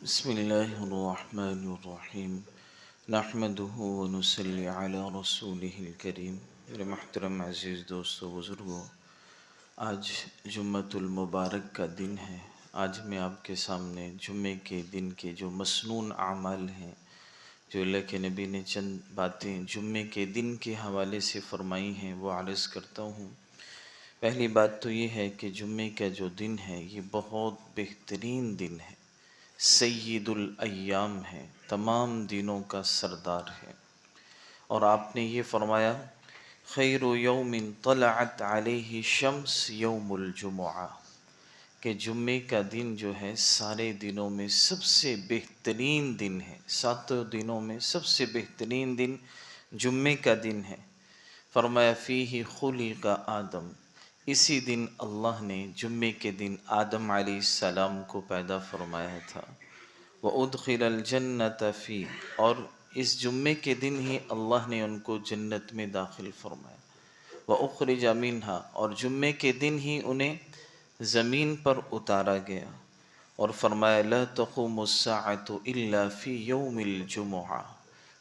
بسم اللہ الرحمن الرحیم نحمده ونصلی علی رسولہ الکریم۔ میرے محترم عزیز دوستو بزرگوں، آج جمعۃ المبارک کا دن ہے۔ آج میں آپ کے سامنے جمعے کے دن کے جو مسنون اعمال ہیں، جو اللہ کے نبی نے چند باتیں جمعے کے دن کے حوالے سے فرمائی ہیں، وہ عرض کرتا ہوں۔ پہلی بات تو یہ ہے کہ جمعے کا جو دن ہے یہ بہت بہترین دن ہے، سید الایام ہے، تمام دنوں کا سردار ہے۔ اور آپ نے یہ فرمایا خیر یوم طلعت علیہ الشمس یوم الجمعہ، کہ جمعے کا دن جو ہے سارے دنوں میں سب سے بہترین دن ہے، ساتوں دنوں میں سب سے بہترین دن جمعے کا دن ہے۔ فرمایا فیہ خلق آدم، اسی دن اللہ نے جمعے کے دن آدم علیہ السلام کو پیدا فرمایا تھا۔ وَأُدْخِلَ الْجَنَّةَ فِيهِ، اور اس جمعے کے دن ہی اللہ نے ان کو جنت میں داخل فرمایا۔ وَأُخْرِجَ مِنْهَا، اور جمعے کے دن ہی انہیں زمین پر اتارا گیا، اور فرمایا لَا تَقُومُ السَّاعَةُ إِلَّا فِي يَوْمِ الْجُمُعَةِ،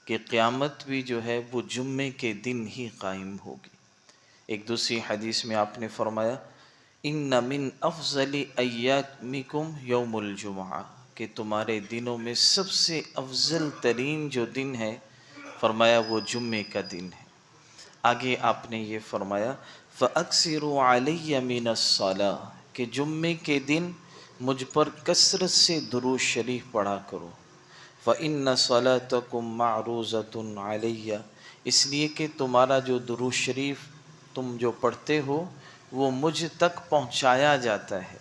کہ قیامت بھی جو ہے وہ جمعے کے دن ہی قائم ہوگی۔ ایک دوسری حدیث میں آپ نے فرمایا ان من افضل ایامکم یوم الجمعہ، کہ تمہارے دنوں میں سب سے افضل ترین جو دن ہے، فرمایا وہ جمعے کا دن ہے۔ آگے آپ نے یہ فرمایا فَأَكْثِرُوا عَلَيَّ مِنَ الصَّلَاةِ، کہ جمعے کے دن مجھ پر کثرت سے درود شریف پڑھا کرو۔ فَإِنَّ صَلَاتَكُمْ مَعْرُوضَةٌ عَلَيَّ، اس لیے کہ تمہارا جو درود شریف تم جو پڑھتے ہو وہ مجھ تک پہنچایا جاتا ہے،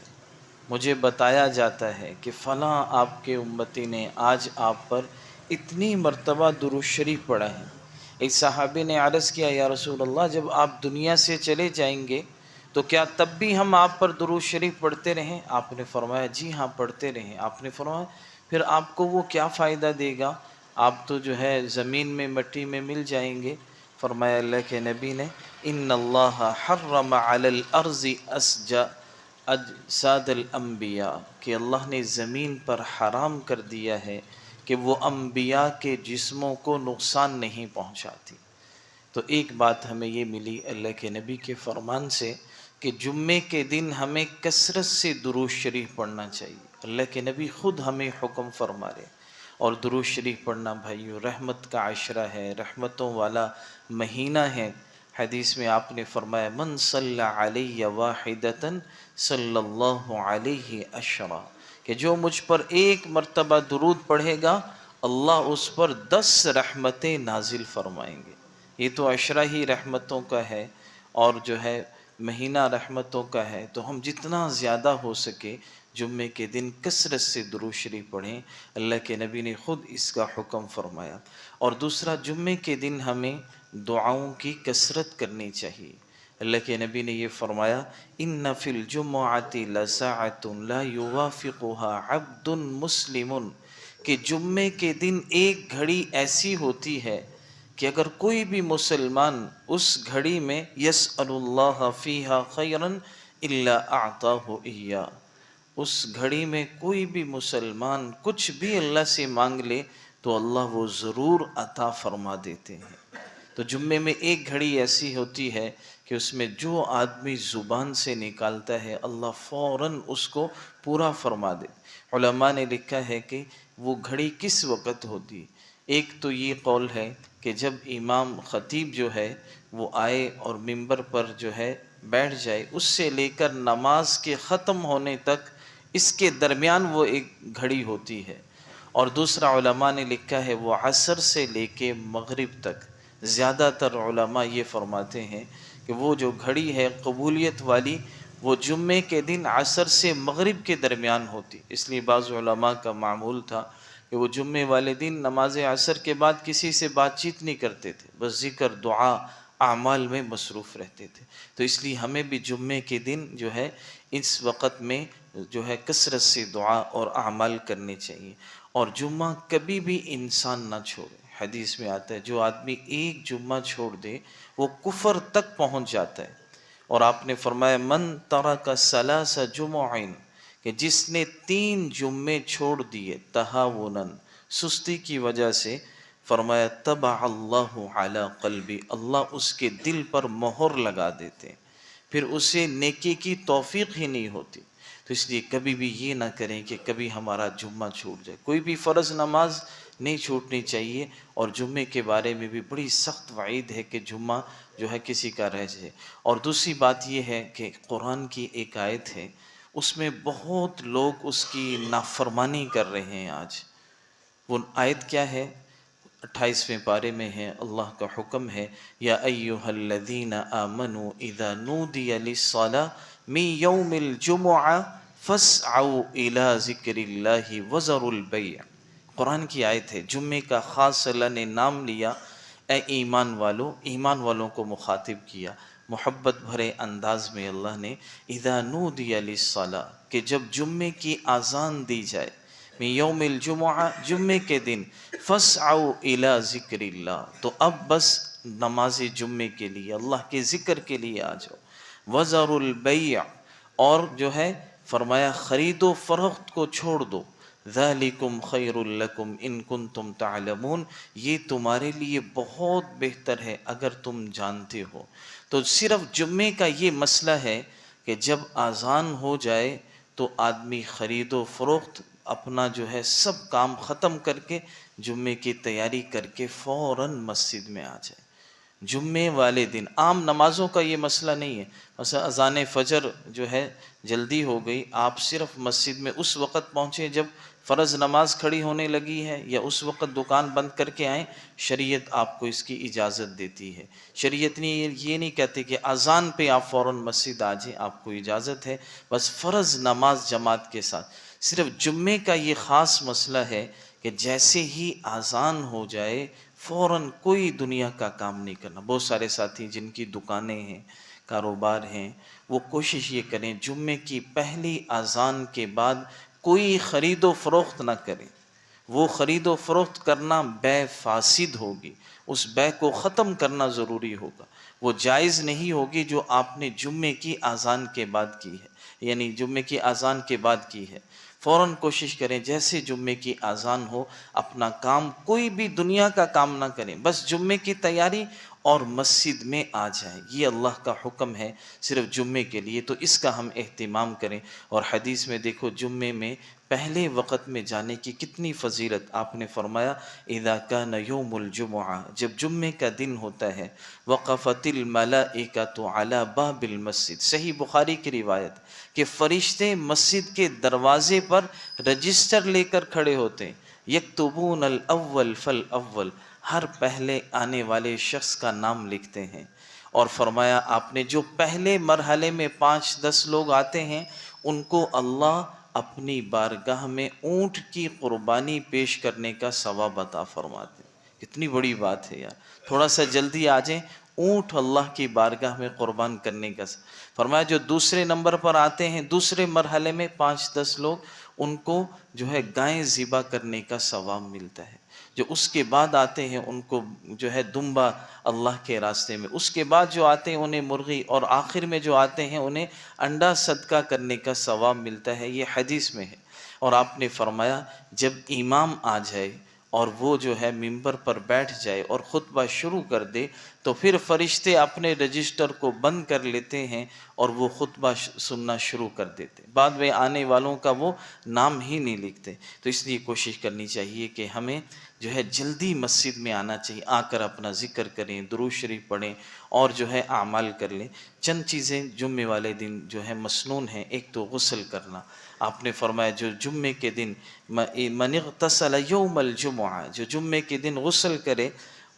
مجھے بتایا جاتا ہے کہ فلاں آپ کے امتی نے آج آپ پر اتنی مرتبہ درود شریف پڑھا ہے۔ ایک صحابی نے عرض کیا یا رسول اللہ، جب آپ دنیا سے چلے جائیں گے تو کیا تب بھی ہم آپ پر درود شریف پڑھتے رہیں؟ آپ نے فرمایا جی ہاں پڑھتے رہیں۔ آپ نے فرمایا پھر آپ کو وہ کیا فائدہ دے گا، آپ تو جو ہے زمین میں مٹی میں مل جائیں گے۔ فرمایا اللہ کے نبی نے ان اللہ حرم علی الارض اجساد الانبیاء، کہ اللہ نے زمین پر حرام کر دیا ہے کہ وہ انبیاء کے جسموں کو نقصان نہیں پہنچاتی۔ تو ایک بات ہمیں یہ ملی اللہ کے نبی کے فرمان سے کہ جمعے کے دن ہمیں کثرت سے درود شریف پڑھنا چاہیے۔ اللہ کے نبی خود ہمیں حکم فرما رہے، اور درود شریف پڑھنا بھائیو رحمت کا عشرہ ہے، رحمتوں والا مہینہ ہے۔ حدیث میں آپ نے فرمایا من صلی علیہ واحدۃ صلی اللہ علیہ عشرہ، کہ جو مجھ پر ایک مرتبہ درود پڑھے گا اللہ اس پر 10 رحمتیں نازل فرمائیں گے۔ یہ تو عشرہ ہی رحمتوں کا ہے، اور جو ہے مہینہ رحمتوں کا ہے، تو ہم جتنا زیادہ ہو سکے جمعے کے دن کثرت سے درود شریف پڑھیں، اللہ کے نبی نے خود اس کا حکم فرمایا۔ اور دوسرا، جمعے کے دن ہمیں دعاؤں کی کثرت کرنی چاہیے۔ اللہ کے نبی نے یہ فرمایا ان فی الجمعۃ لساعۃ لا یوافقها عبد مسلم، کہ جمعے کے دن ایک گھڑی ایسی ہوتی ہے کہ اگر کوئی بھی مسلمان اس گھڑی میں یسأل اللہ فیہا خیرا الا اعطاہ ایاہ، اس گھڑی میں کوئی بھی مسلمان کچھ بھی اللہ سے مانگ لے تو اللہ وہ ضرور عطا فرما دیتے ہیں۔ تو جمعے میں ایک گھڑی ایسی ہوتی ہے کہ اس میں جو آدمی زبان سے نکالتا ہے اللہ فوراً اس کو پورا فرما دے۔ علماء نے لکھا ہے کہ وہ گھڑی کس وقت ہوتی، ایک تو یہ قول ہے کہ جب امام خطیب جو ہے وہ آئے اور ممبر پر جو ہے بیٹھ جائے، اس سے لے کر نماز کے ختم ہونے تک اس کے درمیان وہ ایک گھڑی ہوتی ہے۔ اور دوسرا علماء نے لکھا ہے وہ عصر سے لے کے مغرب تک۔ زیادہ تر علماء یہ فرماتے ہیں کہ وہ جو گھڑی ہے قبولیت والی وہ جمعے کے دن عصر سے مغرب کے درمیان ہوتی، اس لیے بعض علماء کا معمول تھا کہ وہ جمعے والے دن نماز عصر کے بعد کسی سے بات چیت نہیں کرتے تھے، بس ذکر دعا اعمال میں مصروف رہتے تھے۔ تو اس لیے ہمیں بھی جمعے کے دن جو ہے اس وقت میں جو ہے کثرت سے دعا اور اعمال کرنے چاہیے۔ اور جمعہ کبھی بھی انسان نہ چھوڑے، حدیث میں آتا ہے جو آدمی ایک جمعہ چھوڑ دے وہ کفر تک پہنچ جاتا ہے۔ اور آپ نے فرمایا من ترک ثلاث جمع، کہ جس نے 3 جمعے چھوڑ دیے تہاونن، سستی کی وجہ سے، فرمایا طبع اللہ علی قلبی، اللہ اس کے دل پر مہر لگا دیتے، پھر اسے نیکی کی توفیق ہی نہیں ہوتی۔ تو اس لیے کبھی بھی یہ نہ کریں کہ کبھی ہمارا جمعہ چھوٹ جائے، کوئی بھی فرض نماز نہیں چھوٹنی چاہیے، اور جمعے کے بارے میں بھی بڑی سخت وعید ہے کہ جمعہ جو ہے کسی کا رہ جائے۔ اور دوسری بات یہ ہے کہ قرآن کی ایک آیت ہے، اس میں بہت لوگ اس کی نافرمانی کر رہے ہیں آج۔ وہ آیت کیا ہے؟ 28ویں پارے میں ہے، اللہ کا حکم ہے، یا ایہا الذین آمنوا اذا نودی للصلاۃ من یوم الجمعہ فاسعوا الی ذکر اللہ وذروا البیع۔ قرآن کی آیت ہے، جمعے کا خاص اللہ نے نام لیا، اے ایمان والو، ایمان والوں کو مخاطب کیا، محبت بھرے انداز میں اللہ نے، اذا نودی للصلاۃ، کہ جب جمعے کی اذان دی جائے، من یوم الجمعہ، جمعے کے دن، فاسعوا الی ذکر اللہ، تو اب بس نماز جمعے کے لیے، اللہ کے ذکر کے لیے آ جاؤ، وذروا البیع، اور جو ہے فرمایا خرید و فروخت کو چھوڑ دو، ذالکم خیر لکم ان کنتم تعلمون، یہ تمہارے لیے بہت بہتر ہے اگر تم جانتے ہو۔ تو صرف جمعے کا یہ مسئلہ ہے کہ جب اذان ہو جائے تو آدمی خرید و فروخت اپنا جو ہے سب کام ختم کر کے جمعے کی تیاری کر کے فوراً مسجد میں آ جائے۔ جمعے والے دن عام نمازوں کا یہ مسئلہ نہیں ہے، مثلا اذان فجر جو ہے جلدی ہو گئی، آپ صرف مسجد میں اس وقت پہنچے جب فرض نماز کھڑی ہونے لگی ہے، یا اس وقت دکان بند کر کے آئیں، شریعت آپ کو اس کی اجازت دیتی ہے۔ شریعت نے یہ نہیں کہتے کہ اذان پہ آپ فوراً مسجد آ جائیں، آپ کو اجازت ہے، بس فرض نماز جماعت کے ساتھ۔ صرف جمعے کا یہ خاص مسئلہ ہے کہ جیسے ہی اذان ہو جائے فوراً کوئی دنیا کا کام نہیں کرنا۔ بہت سارے ساتھی جن کی دکانیں ہیں، کاروبار ہیں، وہ کوشش یہ کریں جمعے کی پہلی اذان کے بعد کوئی خرید و فروخت نہ کریں۔ وہ خرید و فروخت کرنا بے فاسد ہوگی، اس بے کو ختم کرنا ضروری ہوگا، وہ جائز نہیں ہوگی جو آپ نے جمعے کی اذان کے بعد کی ہے، یعنی جمعے کی اذان کے بعد کی ہے۔ فوراً کوشش کریں جیسے جمعے کی اذان ہو اپنا کام، کوئی بھی دنیا کا کام نہ کریں، بس جمعے کی تیاری اور مسجد میں آ جائیں۔ یہ اللہ کا حکم ہے صرف جمعے کے لیے، تو اس کا ہم اہتمام کریں۔ اور حدیث میں دیکھو جمعے میں پہلے وقت میں جانے کی کتنی فضیلت، آپ نے فرمایا اذا کان یوم الجمعہ، جب جمعے کا دن ہوتا ہے، وقفت الملائکۃ علی باب المسجد، صحیح بخاری کی روایت کہ فرشتے مسجد کے دروازے پر رجسٹر لے کر کھڑے ہوتے ہیں، یکتبون الاول فالاول، ہر پہلے آنے والے شخص کا نام لکھتے ہیں۔ اور فرمایا آپ نے جو پہلے مرحلے میں 5-10 لوگ آتے ہیں ان کو اللہ اپنی بارگاہ میں اونٹ کی قربانی پیش کرنے کا ثواب عطا فرماتے ہیں۔ کتنی بڑی بات ہے یار، تھوڑا سا جلدی آ جائیں، اونٹ اللہ کی بارگاہ میں قربان کرنے کا۔ فرمایا جو دوسرے نمبر پر آتے ہیں، دوسرے مرحلے میں 5-10 لوگ، ان کو جو ہے گائیں ذبح کرنے کا ثواب ملتا ہے۔ جو اس کے بعد آتے ہیں ان کو جو ہے دمبا اللہ کے راستے میں، اس کے بعد جو آتے ہیں انہیں مرغی، اور آخر میں جو آتے ہیں انہیں انڈا صدقہ کرنے کا ثواب ملتا ہے۔ یہ حدیث میں ہے۔ اور آپ نے فرمایا جب امام آ جائے اور وہ جو ہے ممبر پر بیٹھ جائے اور خطبہ شروع کر دے تو پھر فرشتے اپنے رجسٹر کو بند کر لیتے ہیں اور وہ خطبہ سننا شروع کر دیتے، بعد میں آنے والوں کا وہ نام ہی نہیں لکھتے۔ تو اس لیے کوشش کرنی چاہیے کہ ہمیں جو ہے جلدی مسجد میں آنا چاہیے، آ کر اپنا ذکر کریں، درود شریف پڑھیں اور جو ہے اعمال کر لیں۔ چند چیزیں جمعے والے دن جو ہے مسنون ہیں، ایک تو غسل کرنا۔ آپ نے فرمایا جو جمعے کے دن من اغتسل یوم الجمعہ، جو جمعے کے دن غسل کرے،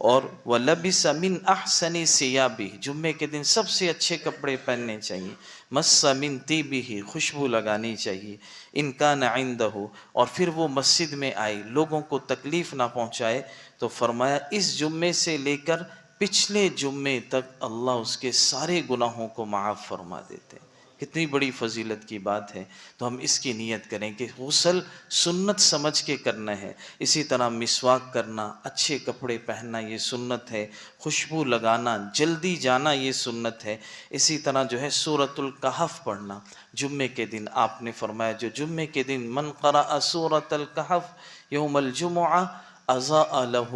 اور وَلَبِسَ مِنْ أَحْسَنِ ثِيَابِهِ، جمعے کے دن سب سے اچھے کپڑے پہننے چاہیے، مَسَّ مِنْ طِيبِهِ، خوشبو لگانی چاہیے، إِنْ كَانَ عِنْدَهُ، اور پھر وہ مسجد میں آئے، لوگوں کو تکلیف نہ پہنچائے۔ تو فرمایا اس جمعے سے لے کر پچھلے جمعے تک اللہ اس کے سارے گناہوں کو معاف فرما دیتے ہیں۔ کتنی بڑی فضیلت کی بات ہے۔ تو ہم اس کی نیت کریں کہ غسل سنت سمجھ کے کرنا ہے۔ اسی طرح مسواک کرنا، اچھے کپڑے پہننا یہ سنت ہے، خوشبو لگانا، جلدی جانا یہ سنت ہے۔ اسی طرح جو ہے سورۃ الکہف پڑھنا، جمعے کے دن آپ نے فرمایا جو جمعے کے دن من قرأ سورۃ الکہف یوم الجمعہ اضاء لہ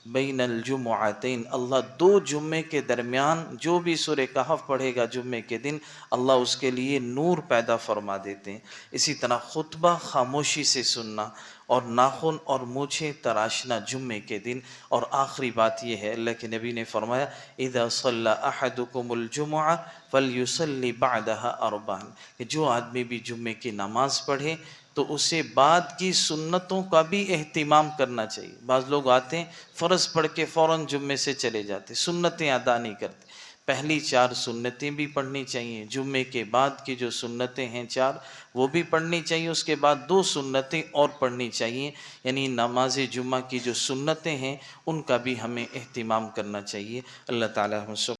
بین الجمعتین، اللہ دو جمعے کے درمیان جو بھی سورہ کہف پڑھے گا جمعے کے دن، اللہ اس کے لیے نور پیدا فرما دیتے ہیں۔ اسی طرح خطبہ خاموشی سے سننا اور ناخن اور مونچھیں تراشنا جمعے کے دن۔ اور آخری بات یہ ہے، اللہ کے نبی نے فرمایا اذا صلی احدکم الجمعہ فلیصلی بعدها اربعا، کہ جو آدمی بھی جمعے کی نماز پڑھے تو اسے بعد کی سنتوں کا بھی اہتمام کرنا چاہیے۔ بعض لوگ آتے ہیں فرض پڑھ کے فوراً جمعے سے چلے جاتے، سنتیں ادا نہیں کرتے۔ پہلی 4 سنتیں بھی پڑھنی چاہیے، جمعے کے بعد کی جو سنتیں ہیں 4 وہ بھی پڑھنی چاہیے، اس کے بعد 2 سنتیں اور پڑھنی چاہیے، یعنی نماز جمعہ کی جو سنتیں ہیں ان کا بھی ہمیں اہتمام کرنا چاہیے۔ اللہ تعالیٰ ہم سب